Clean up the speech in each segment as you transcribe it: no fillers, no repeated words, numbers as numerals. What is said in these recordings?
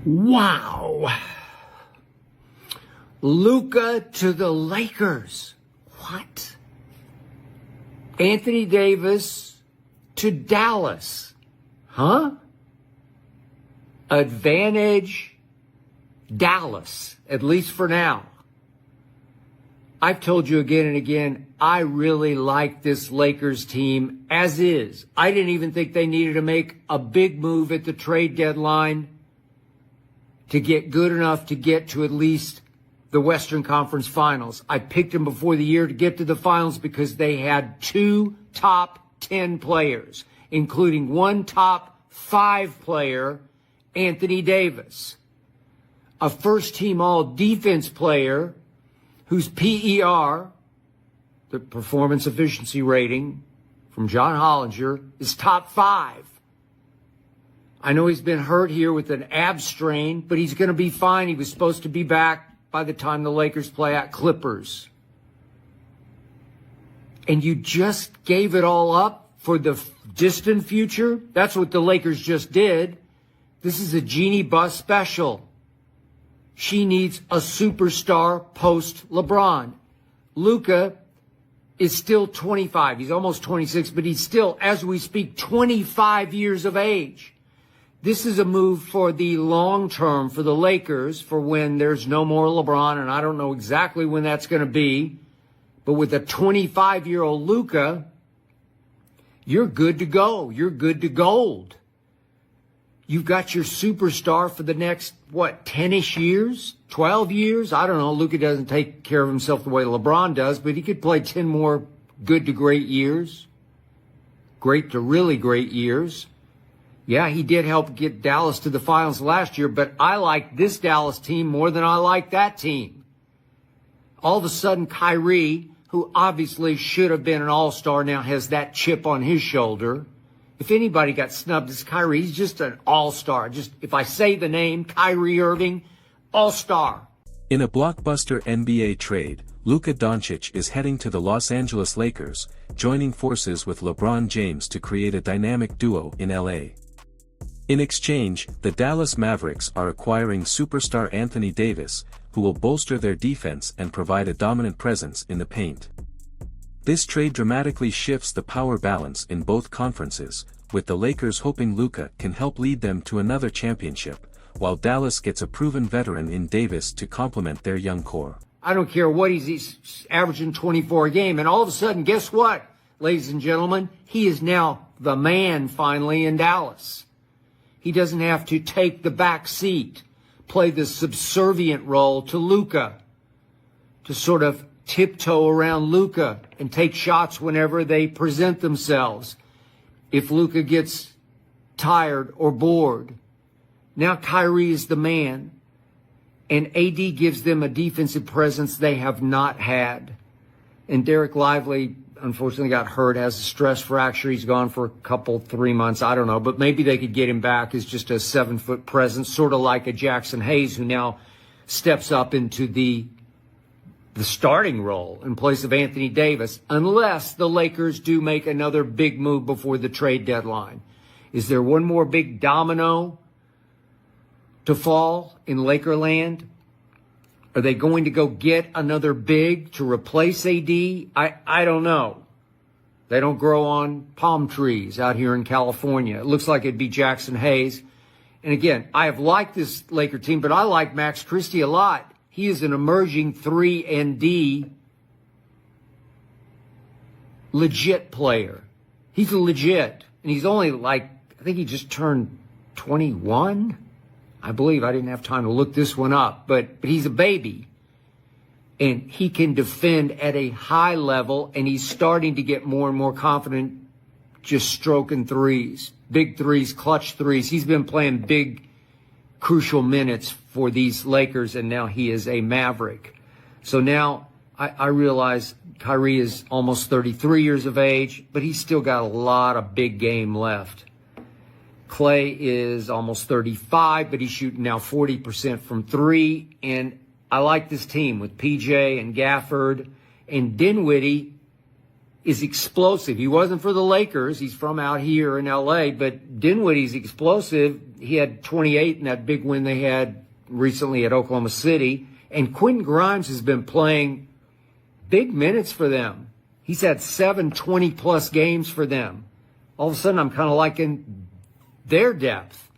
Wow. Luca to the Lakers. What? Anthony Davis to Dallas. Huh? Advantage Dallas, at least for now. I've told you again and again, I really like this Lakers team as is. I didn't even think they needed to make a big move at the trade deadline to get good enough to get to at least the Western Conference Finals. I picked them before the year to get to the finals because they had 2 top 10 players, including 1 top 5 player, Anthony Davis, a first-team all-defense player whose PER, the performance efficiency rating from John Hollinger, is top 5. I know he's been hurt here with an ab strain, but he's going to be fine. He was supposed to be back by the time the Lakers play at Clippers. And you just gave it all up for the distant future? That's what the Lakers just did. This is a Jeannie Buss special. She needs a superstar post-LeBron. Luca is still 25. He's almost 26, but he's still, as we speak, 25 years of age. This is a move for the long term for the Lakers for when there's no more LeBron, and I don't know exactly when that's going to be. But with a 25-year-old Luca, you're good to go. You're good to gold. You've got your superstar for the next, 10-ish years? 12 years? I don't know. Luka doesn't take care of himself the way LeBron does, but he could play 10 more good to great years. Great to really great years. Yeah, he did help get Dallas to the finals last year, but I like this Dallas team more than I like that team. All of a sudden, Kyrie, who obviously should have been an all-star, now has that chip on his shoulder. If anybody got snubbed, it's Kyrie. He's just an all-star. Just if I say the name, Kyrie Irving, all-star. In a blockbuster NBA trade, Luka Doncic is heading to the Los Angeles Lakers, joining forces with LeBron James to create a dynamic duo in LA. In exchange, the Dallas Mavericks are acquiring superstar Anthony Davis, who will bolster their defense and provide a dominant presence in the paint. This trade dramatically shifts the power balance in both conferences, with the Lakers hoping Luka can help lead them to another championship, while Dallas gets a proven veteran in Davis to complement their young core. I don't care what he's averaging 24 a game, and all of a sudden, guess what, ladies and gentlemen? He is now the man finally in Dallas. He doesn't have to take the back seat, play the subservient role to Luka, to sort of tiptoe around Luka and take shots whenever they present themselves. If Luka gets tired or bored, now Kyrie is the man, and AD gives them a defensive presence they have not had. And Derek Lively, unfortunately, got hurt, has a stress fracture. He's gone for a 3 months. I don't know, but maybe they could get him back as just a 7-foot presence, sort of like a Jackson Hayes, who now steps up into the starting role in place of Anthony Davis, unless the Lakers do make another big move before the trade deadline. Is there one more big domino to fall in Lakerland? Are they going to go get another big to replace AD? I don't know. They don't grow on palm trees out here in California. It looks like it'd be Jackson Hayes. And again, I have liked this Laker team, but I like Max Christie a lot. He is an emerging 3-and-D legit player. He's a legit. And he's only I think he just turned 21. I believe. I didn't have time to look this one up, but he's a baby. And he can defend at a high level, and he's starting to get more and more confident just stroking threes. Big threes, clutch threes. He's been playing big, crucial minutes for these Lakers, and now he is a Maverick. So now I realize Kyrie is almost 33 years of age, but he's still got a lot of big game left. Clay is almost 35, but he's shooting now 40% from 3. And I like this team with PJ and Gafford and Dinwiddie is explosive. He wasn't for the Lakers. He's from out here in LA, but Dinwiddie's explosive. He had 28 in that big win they had recently at Oklahoma City. And Quentin Grimes has been playing big minutes for them. He's had 7 20-plus games for them. All of a sudden, I'm kind of liking their depth,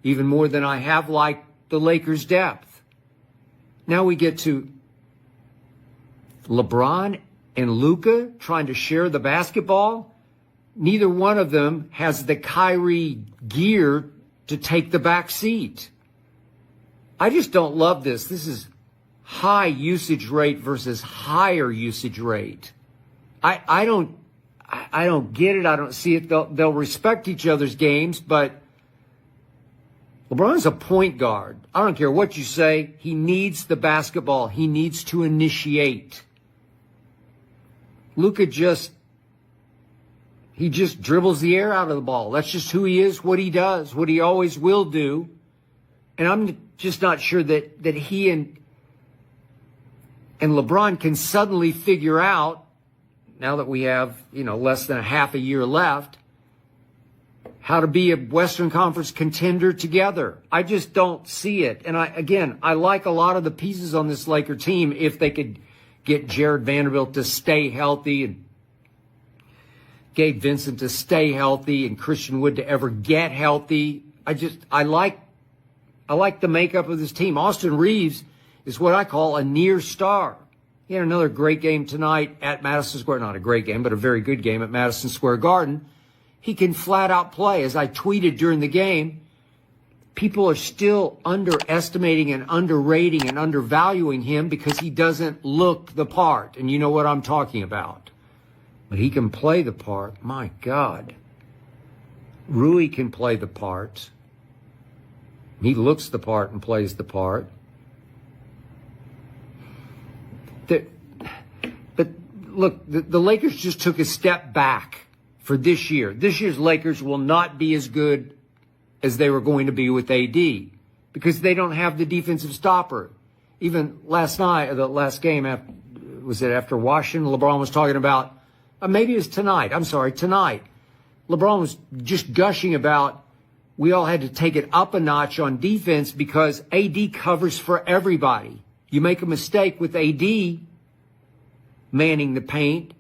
even more than I have liked the Lakers' depth. Now we get to LeBron and Luca trying to share the basketball. Neither one of them has the Kyrie gear to take the back seat. I just don't love this. This is high usage rate versus higher usage rate. I don't get it. I don't see it. They'll respect each other's games, but LeBron's a point guard. I don't care what you say. He needs the basketball. He needs to initiate. Luka just dribbles the air out of the ball. That's just who he is, what he does, what he always will do. And I'm just not sure that he and LeBron can suddenly figure out, now that we have, less than a half a year left, how to be a Western Conference contender together. I just don't see it. And I like a lot of the pieces on this Laker team if they could get Jared Vanderbilt to stay healthy and Gabe Vincent to stay healthy and Christian Wood to ever get healthy. I like the makeup of this team. Austin Reeves is what I call a near star. He had another great game tonight at Madison Square. Not a great game, but a very good game at Madison Square Garden. He can flat out play. As I tweeted during the game, people are still underestimating and underrating and undervaluing him because he doesn't look the part. And you know what I'm talking about. But he can play the part. My God. Rui can play the part. He looks the part and plays the part. But look, the Lakers just took a step back for this year. This year's Lakers will not be as good as they were going to be with AD because they don't have the defensive stopper. Even last night, the last game, after Washington, LeBron was talking about, maybe it was tonight. Tonight. LeBron was just gushing about we all had to take it up a notch on defense because AD covers for everybody. You make a mistake with AD manning the paint,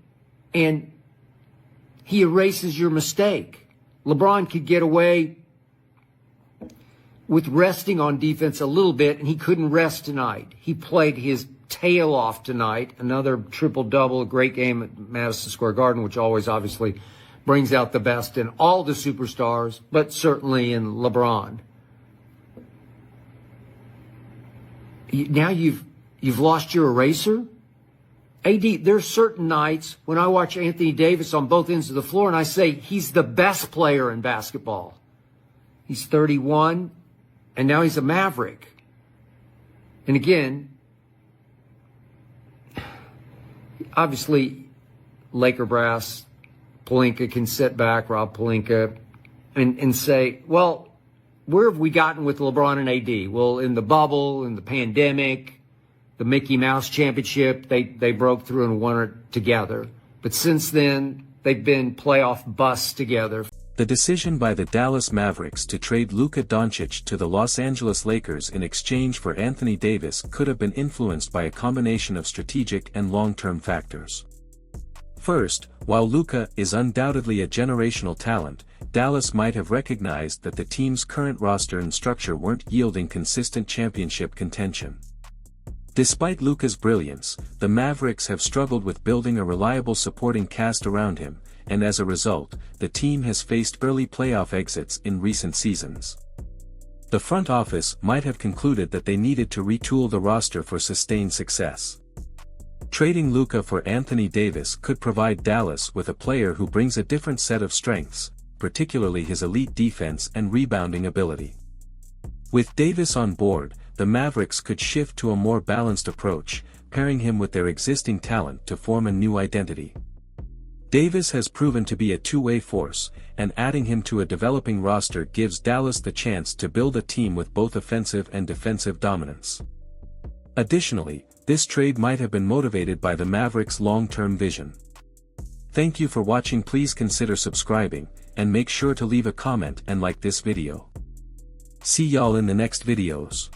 and he erases your mistake. LeBron could get away with resting on defense a little bit, and he couldn't rest tonight. He played his tail off tonight. Another triple-double, a great game at Madison Square Garden, which always obviously brings out the best in all the superstars, but certainly in LeBron. Now you've lost your eraser? AD, there's certain nights when I watch Anthony Davis on both ends of the floor and I say he's the best player in basketball. He's 31, and now he's a Maverick. And again, obviously, Laker brass, Pelinka can sit back, Rob Pelinka, and say, well, where have we gotten with LeBron and AD? Well, in the bubble, in the pandemic, the Mickey Mouse Championship, they broke through and won it together. But since then, they've been playoff busts together. The decision by the Dallas Mavericks to trade Luka Doncic to the Los Angeles Lakers in exchange for Anthony Davis could have been influenced by a combination of strategic and long-term factors. First, while Luka is undoubtedly a generational talent, Dallas might have recognized that the team's current roster and structure weren't yielding consistent championship contention. Despite Luka's brilliance, the Mavericks have struggled with building a reliable supporting cast around him, and as a result, the team has faced early playoff exits in recent seasons. The front office might have concluded that they needed to retool the roster for sustained success. Trading Luka for Anthony Davis could provide Dallas with a player who brings a different set of strengths, particularly his elite defense and rebounding ability. With Davis on board, the Mavericks could shift to a more balanced approach, pairing him with their existing talent to form a new identity. Davis has proven to be a two-way force, and adding him to a developing roster gives Dallas the chance to build a team with both offensive and defensive dominance. Additionally, this trade might have been motivated by the Mavericks' long-term vision. Thank you for watching. Please consider subscribing, and make sure to leave a comment and like this video. See y'all in the next videos.